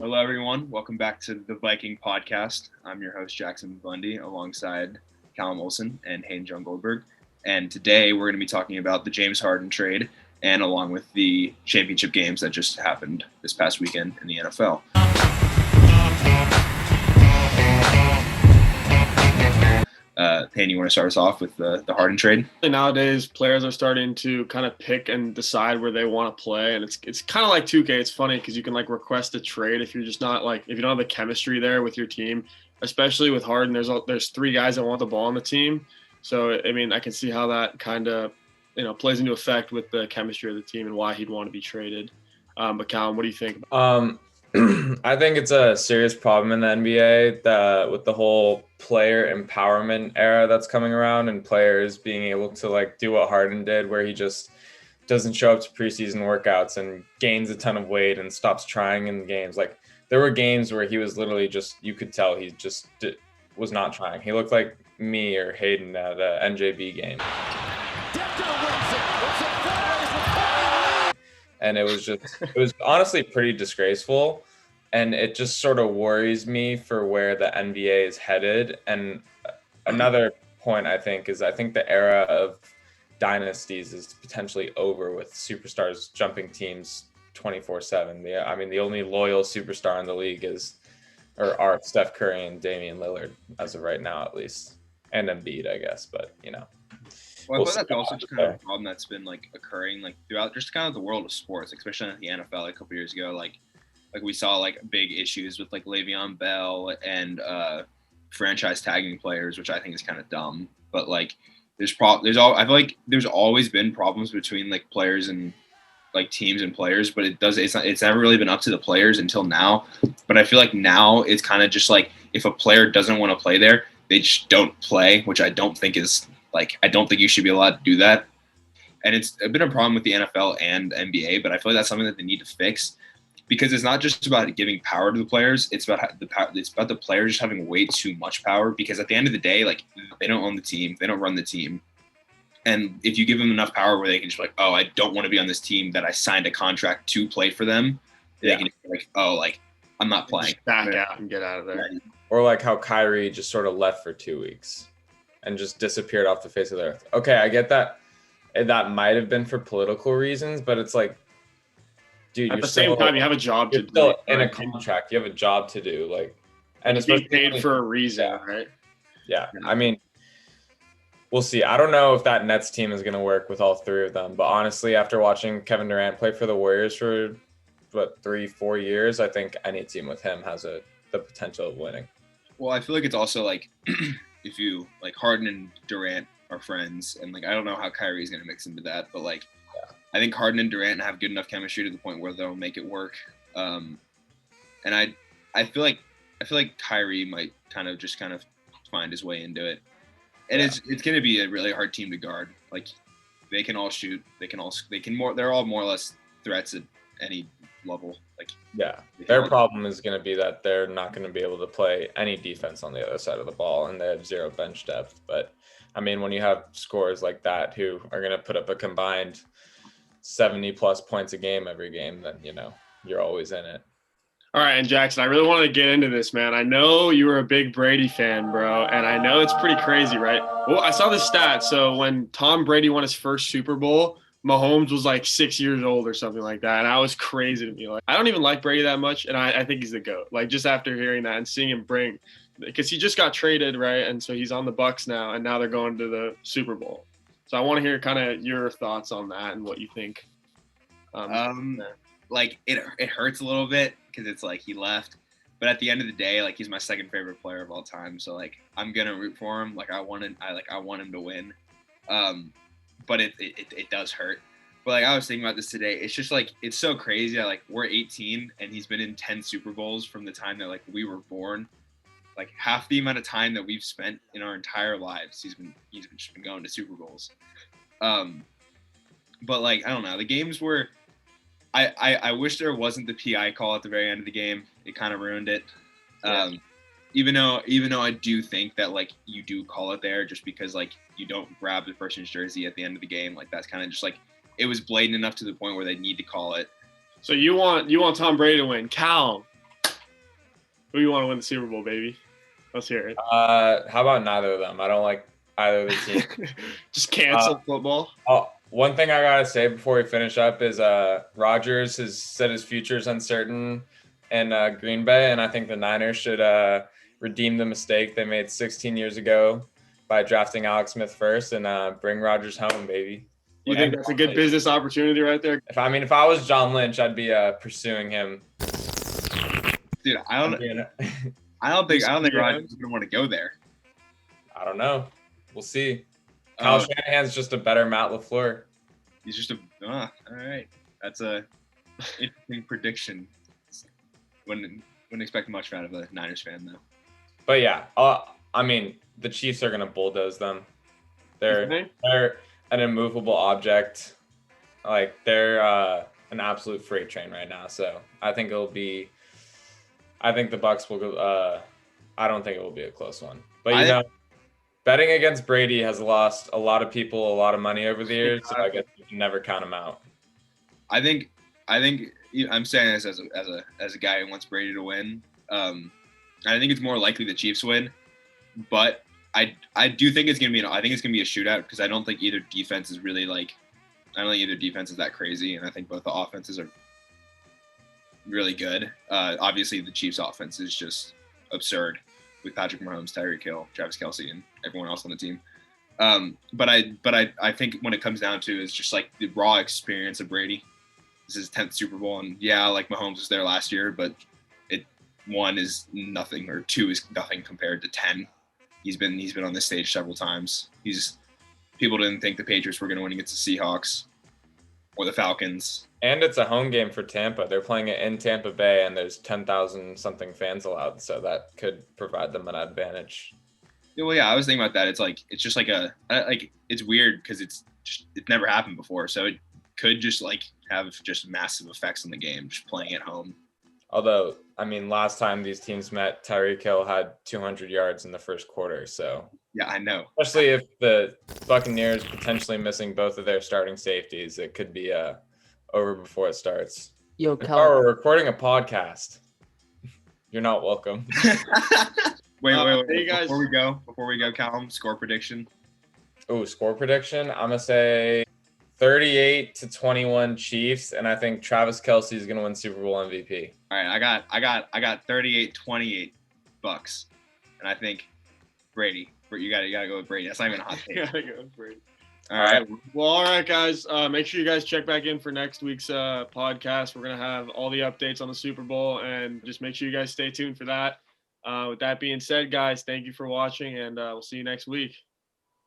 Hello, everyone. Welcome back to the Viking podcast. I'm your host, Jackson Bundy, alongside Callum and Hayden John Goldberg. And today we're going to be talking about the James Harden trade and along with the championship games that just happened this past weekend in the NFL. Hayden, you want to start us off with the Harden trade? Nowadays, players are starting to kind of pick and decide where they want to play, and it's kind of like 2K. It's funny because you can like request a trade if you're just not like if you don't have the chemistry there with your team, especially with Harden. There's three guys that want the ball on the team, so I mean I can see how that kind of plays into effect with the chemistry of the team and why he'd want to be traded. But Callum, what do you think? I think it's a serious problem in the NBA with the whole player empowerment era that's coming around and players being able to like do what Harden did, where he just doesn't show up to preseason workouts and gains a ton of weight and stops trying in games. Like there were games where he was literally just, you could tell he just was not trying. He looked like me or Hayden at an NJB game. And it was honestly pretty disgraceful. And it just sort of worries me for where the NBA is headed. And another point I think the era of dynasties is potentially over with superstars jumping teams 24/7. I mean, the only loyal superstar in the league are Steph Curry and Damian Lillard as of right now, at least. And Embiid, I guess, but Well, I thought that's also just kind of a problem that's been like occurring like throughout just kind of the world of sports, especially in the NFL like, a couple years ago. Like we saw like big issues with like Le'Veon Bell and franchise tagging players, which I think is kind of dumb. But like I feel like there's always been problems between like players and like teams and players, but it's never really been up to the players until now. But I feel like now it's kind of just like if a player doesn't want to play there, they just don't play, which I don't think is. Like, I don't think you should be allowed to do that. And it's been a problem with the NFL and NBA, but I feel like that's something that they need to fix because it's not just about giving power to the players. It's about the players just having way too much power because at the end of the day, like, they don't own the team. They don't run the team. And if you give them enough power where they can just be like, oh, I don't want to be on this team that I signed a contract to play for them, they can just be like, oh, like, I'm not playing. Just back out and get out of there. Or like how Kyrie just sort of left for 2 weeks. And just disappeared off the face of the earth. Okay, I get that. That might have been for political reasons, but it's like, dude, at the same time, you have a job to do. Still in a contract, you have a job to do. Like, and it's being paid for a reason, right? Yeah, I mean, we'll see. I don't know if that Nets team is going to work with all three of them, but honestly, after watching Kevin Durant play for the Warriors for 3-4 years, I think any team with him has the potential of winning. Well, I feel like it's also like. If you like Harden and Durant are friends, and like I don't know how Kyrie is going to mix into that, but like I think Harden and Durant have good enough chemistry to the point where they'll make it work. And I feel like Kyrie might kind of find his way into it, and it's going to be a really hard team to guard. Like they can all shoot, they're all more or less threats at any level. Like their problem is going to be that they're not going to be able to play any defense on the other side of the ball, and they have zero bench depth. But I mean, when you have scorers like that who are going to put up a combined 70 plus points a game every game, then you're always in it. All right, and Jackson, I really wanted to get into this, man. I know you were a big Brady fan, bro, and I know it's pretty crazy, right? Well, I saw the stat. So when Tom Brady won his first Super Bowl, Mahomes was like 6 years old or something like that. And I was crazy to me. Like, I don't even like Brady that much. And I think he's the GOAT. Like just after hearing that and seeing him because he just got traded, right? And so he's on the Bucs now, and now they're going to the Super Bowl. So I want to hear kind of your thoughts on that and what you think. Like it hurts a little bit because it's like he left. But at the end of the day, like he's my second favorite player of all time. So like I'm gonna root for him. Like I want him to win. But it does hurt. But like I was thinking about this today, it's just like it's so crazy that like we're 18 and he's been in 10 Super Bowls from the time that like we were born. Like half the amount of time that we've spent in our entire lives, he's been going to Super Bowls. But like I don't know, the games where I wish there wasn't the PI call at the very end of the game. It kind of ruined it. Even though I do think that like you do call it there just because like you don't grab the person's jersey at the end of the game, like that's kind of just like it was blatant enough to the point where they need to call it. So you want Tom Brady to win. Callum, Who you want to win the Super Bowl, baby? Let's hear it. How about neither of them? I don't like either of the teams. Just cancel football. One thing I gotta say before we finish up is Rodgers has said his future is uncertain in Green Bay, and I think the Niners should redeem the mistake they made 16 years ago by drafting Alex Smith first and bring Rodgers home, baby. You think that's a good business opportunity right there? If I was John Lynch, I'd be pursuing him. Dude, I don't think Rodgers is gonna want to go there. I don't know. We'll see. Kyle Shanahan's just a better Matt LaFleur. He's just all right. That's a interesting prediction. Wouldn't expect much out of a Niners fan though. But yeah, I mean, the Chiefs are gonna bulldoze them. They're an immovable object. Like they're an absolute freight train right now. So I think the Bucs will go. I don't think it will be a close one. But betting against Brady has lost a lot of people a lot of money over the years. So I guess you can never count him out. I think I'm saying this as a guy who wants Brady to win. I think it's more likely the Chiefs win, but I do think it's gonna be I think it's gonna be a shootout because I don't think either defense is really I don't think either defense is that crazy, and I think both the offenses are really good. Obviously, the Chiefs' offense is just absurd with Patrick Mahomes, Tyreek Hill, Travis Kelce, and everyone else on the team. But I think when it comes down to is just like the raw experience of Brady. This is his 10th Super Bowl, and Mahomes was there last year, but 1 is nothing or 2 is nothing compared to 10. He's been on this stage several times. People didn't think the Patriots were going to win against the Seahawks or the Falcons. And it's a home game for Tampa. They're playing it in Tampa Bay, and there's 10,000 something fans allowed, so that could provide them an advantage. Well, yeah, I was thinking about that. It's just it's weird because it's never happened before, so it could just have just massive effects on the game just playing at home. Although, I mean, last time these teams met, Tyreek Hill had 200 yards in the first quarter, so. Yeah, I know. Especially if the Buccaneers potentially missing both of their starting safeties, it could be over before it starts. Yo, Callum. We're recording a podcast. You're not welcome. Wait. Hey guys. Before we go, Callum, score prediction. Oh, score prediction. I'm gonna say 38-21 Chiefs, and I think Travis Kelce is gonna win Super Bowl MVP. All right, I got 38-28 Bucks, and I think Brady. You gotta go with Brady. That's not even a hot take. Gotta go with Brady. All right. Well, all right, guys. Make sure you guys check back in for next week's podcast. We're gonna have all the updates on the Super Bowl, and just make sure you guys stay tuned for that. With that being said, guys, thank you for watching, and we'll see you next week.